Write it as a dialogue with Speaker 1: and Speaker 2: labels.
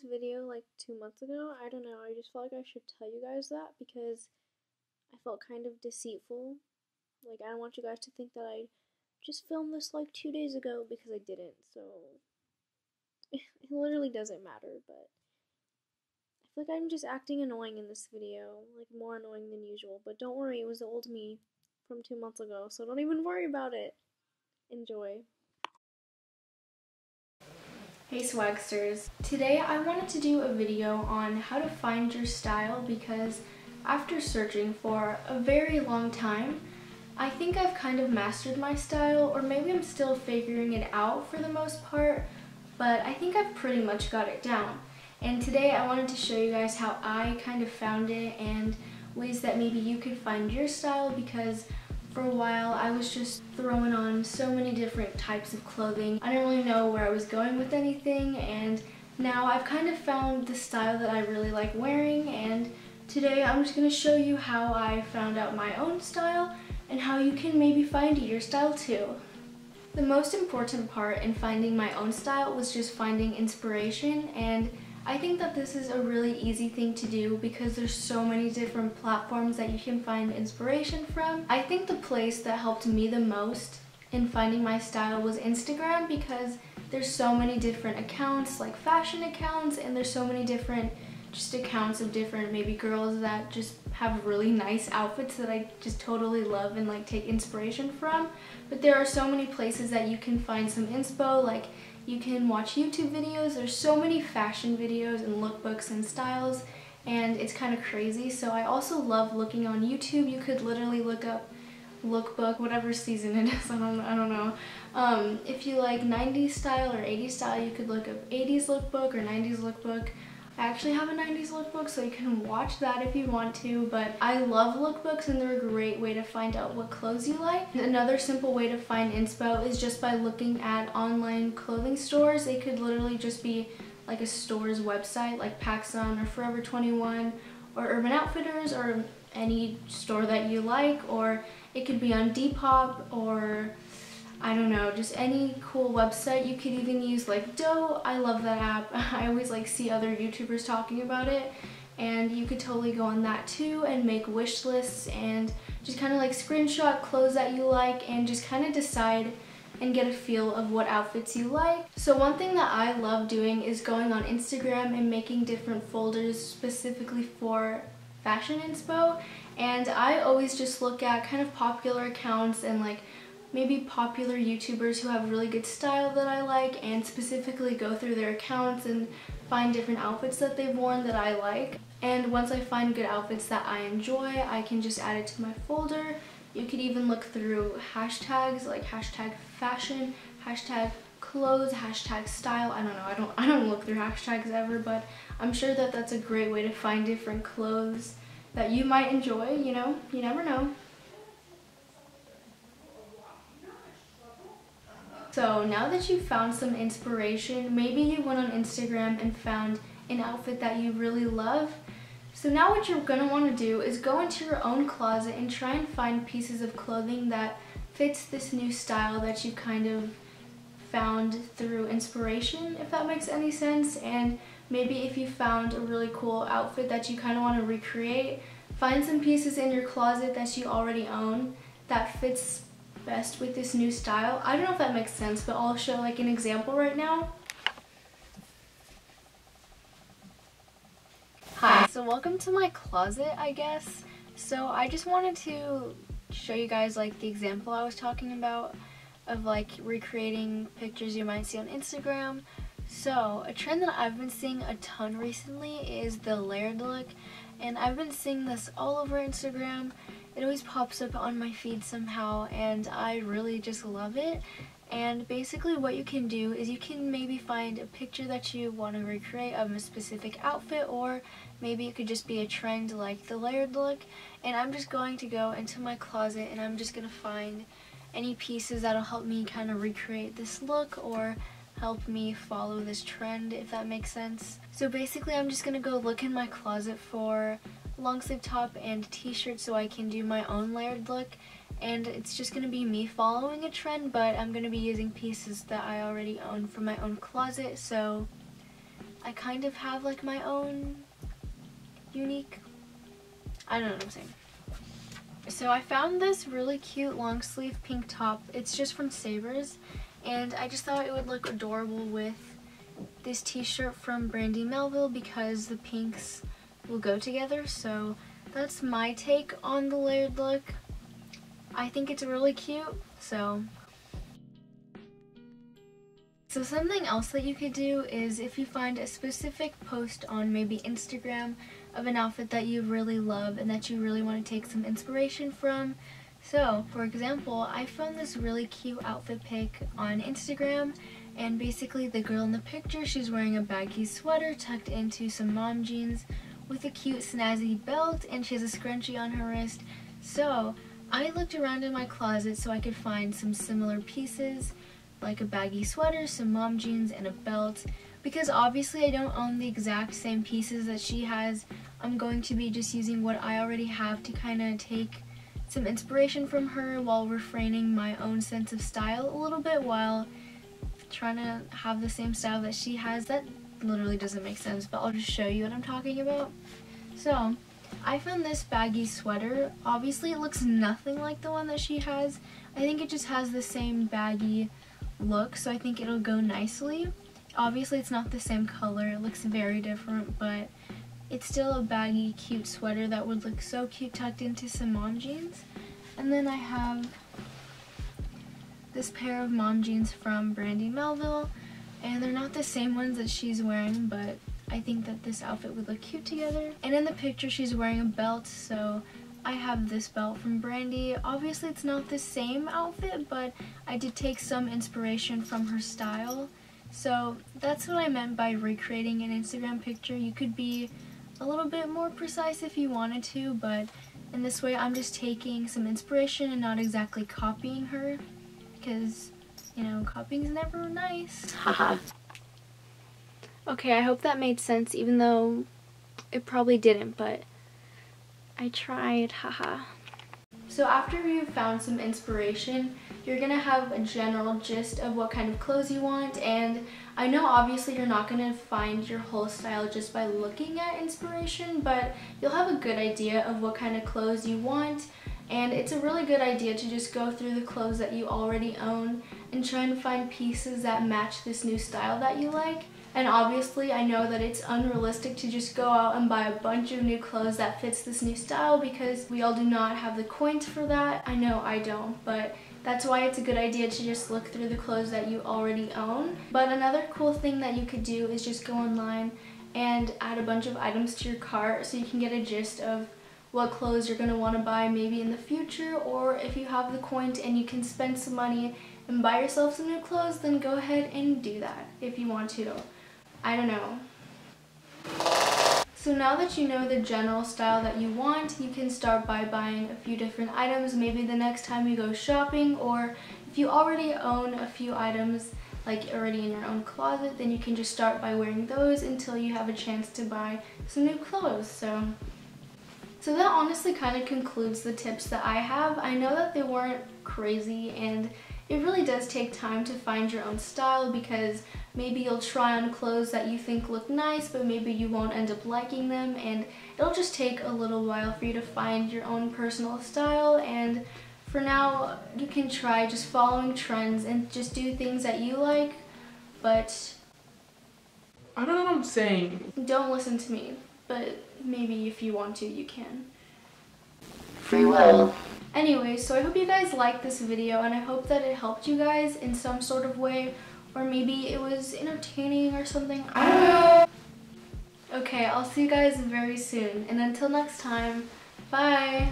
Speaker 1: this video like 2 months ago. I don't know, I just felt like I should tell you guys that because I felt kind of deceitful. Like, I don't want you guys to think that I just filmed this like 2 days ago because I didn't, so it literally doesn't matter, but I feel like I'm just acting annoying in this video, like more annoying than usual, but don't worry, it was the old me from 2 months ago, so don't even worry about it. Enjoy.
Speaker 2: Hey swagsters! Today I wanted to do a video on how to find your style because after searching for a very long time, I think I've kind of mastered my style, or maybe I'm still figuring it out for the most part, but I think I've pretty much got it down. And today I wanted to show you guys how I kind of found it and ways that maybe you could find your style, because for a while I was just throwing on so many different types of clothing. I didn't really know where I was going with anything, and now I've kind of found the style that I really like wearing, and today I'm just going to show you how I found out my own style and how you can maybe find your style too. The most important part in finding my own style was just finding inspiration, and I think that this is a really easy thing to do because there's so many different platforms that you can find inspiration from. I think the place that helped me the most in finding my style was Instagram, because there's so many different accounts, like fashion accounts, and there's so many different just accounts of different maybe girls that just have really nice outfits that I just totally love and like take inspiration from. But there are so many places that you can find some inspo, like you can watch YouTube videos. There's so many fashion videos and lookbooks and styles, and it's kind of crazy. So I also love looking on YouTube. You could literally look up lookbook, whatever season it is, I don't know. If you like 90s style or 80s style, you could look up 80s lookbook or 90s lookbook. I actually have a 90s lookbook, so you can watch that if you want to, but I love lookbooks and they're a great way to find out what clothes you like. Another simple way to find inspo is just by looking at online clothing stores. They could literally just be like a store's website, like PacSun or Forever 21 or Urban Outfitters or any store that you like, or it could be on Depop or I don't know, just any cool website. You could even use like Dough. I love that app. I always like see other YouTubers talking about it, and you could totally go on that too and make wish lists and just kind of like screenshot clothes that you like and just kind of decide and get a feel of what outfits you like. So one thing that I love doing is going on Instagram and making different folders specifically for fashion inspo, and I always just look at kind of popular accounts and like maybe popular YouTubers who have really good style that I like, and specifically go through their accounts and find different outfits that they've worn that I like. And once I find good outfits that I enjoy, I can just add it to my folder. You could even look through hashtags like hashtag fashion, hashtag clothes, hashtag style. I don't know, I don't look through hashtags ever, but I'm sure that that's a great way to find different clothes that you might enjoy, you know, you never know. So now that you've found some inspiration, maybe you went on Instagram and found an outfit that you really love. So now what you're going to want to do is go into your own closet and try and find pieces of clothing that fits this new style that you kind of found through inspiration, if that makes any sense. And maybe if you found a really cool outfit that you kind of want to recreate, find some pieces in your closet that you already own that fits best with this new style. I don't know if that makes sense, but I'll show like an example right now. Hi, so welcome to my closet, I guess. So I just wanted to show you guys like the example I was talking about of like recreating pictures you might see on Instagram. So a trend that I've been seeing a ton recently is the layered look, and I've been seeing this all over Instagram. It always pops up on my feed somehow, and I really just love it. And basically what you can do is you can maybe find a picture that you want to recreate of a specific outfit, or maybe it could just be a trend like the layered look. And I'm just going to go into my closet and I'm just going to find any pieces that'll help me kind of recreate this look or help me follow this trend, if that makes sense. So basically I'm just going to go look in my closet for long sleeve top and t-shirt so I can do my own layered look, and it's just going to be me following a trend, but I'm going to be using pieces that I already own from my own closet. So I I kind of have like my own unique, I don't know what I'm saying. So I found this really cute long sleeve pink top. It's just from Savers, and I just thought it would look adorable with this t-shirt from Brandy Melville because the pinks will go together. So that's my take on the layered look. I think it's really cute. So something else that you could do is if you find a specific post on maybe Instagram of an outfit that you really love and that you really want to take some inspiration from. So, for example, I found this really cute outfit pic on Instagram, and basically the girl in the picture, she's wearing a baggy sweater tucked into some mom jeans with a cute snazzy belt, and she has a scrunchie on her wrist. So, I looked around in my closet so I could find some similar pieces, like a baggy sweater, some mom jeans, and a belt. Because obviously I don't own the exact same pieces that she has, I'm going to be just using what I already have to kind of take some inspiration from her while refraining my own sense of style a little bit while trying to have the same style that she has. That literally doesn't make sense, but I'll just show you what I'm talking about. So, I found this baggy sweater. Obviously it looks nothing like the one that she has. I think it just has the same baggy look, so I think it'll go nicely. Obviously it's not the same color, it looks very different, but it's still a baggy, cute sweater that would look so cute tucked into some mom jeans. And then I have this pair of mom jeans from Brandy Melville, and they're not the same ones that she's wearing, but I think that this outfit would look cute together. And in the picture she's wearing a belt, so I have this belt from Brandy. Obviously it's not the same outfit, but I did take some inspiration from her style. So that's what I meant by recreating an Instagram picture. You could be a little bit more precise if you wanted to, but in this way I'm just taking some inspiration and not exactly copying her, because, you know, copying's never nice. Haha. Okay, I hope that made sense, even though it probably didn't, but I tried, haha. So after you've found some inspiration, you're gonna have a general gist of what kind of clothes you want, and I know obviously you're not gonna find your whole style just by looking at inspiration, but you'll have a good idea of what kind of clothes you want, and it's a really good idea to just go through the clothes that you already own and try and find pieces that match this new style that you like. And obviously I know that it's unrealistic to just go out and buy a bunch of new clothes that fits this new style because we all do not have the coins for that. I know I don't, but that's why it's a good idea to just look through the clothes that you already own. But another cool thing that you could do is just go online and add a bunch of items to your cart so you can get a gist of what clothes you're going to want to buy maybe in the future, or if you have the coins and you can spend some money and buy yourself some new clothes, then go ahead and do that if you want to. I don't know. So now that you know the general style that you want, you can start by buying a few different items maybe the next time you go shopping, or if you already own a few items like already in your own closet, then you can just start by wearing those until you have a chance to buy some new clothes. So that honestly kind of concludes the tips that I have. I know that they weren't crazy, and it really does take time to find your own style because maybe you'll try on clothes that you think look nice, but maybe you won't end up liking them, and it'll just take a little while for you to find your own personal style. And for now, you can try just following trends and just do things that you like, but
Speaker 3: I don't know what I'm saying.
Speaker 2: Don't listen to me, but maybe if you want to, you can.
Speaker 3: Free will.
Speaker 2: Anyway, so I hope you guys liked this video, and I hope that it helped you guys in some sort of way, or maybe it was entertaining or something. I don't know. Okay, I'll see you guys very soon, and until next time, bye!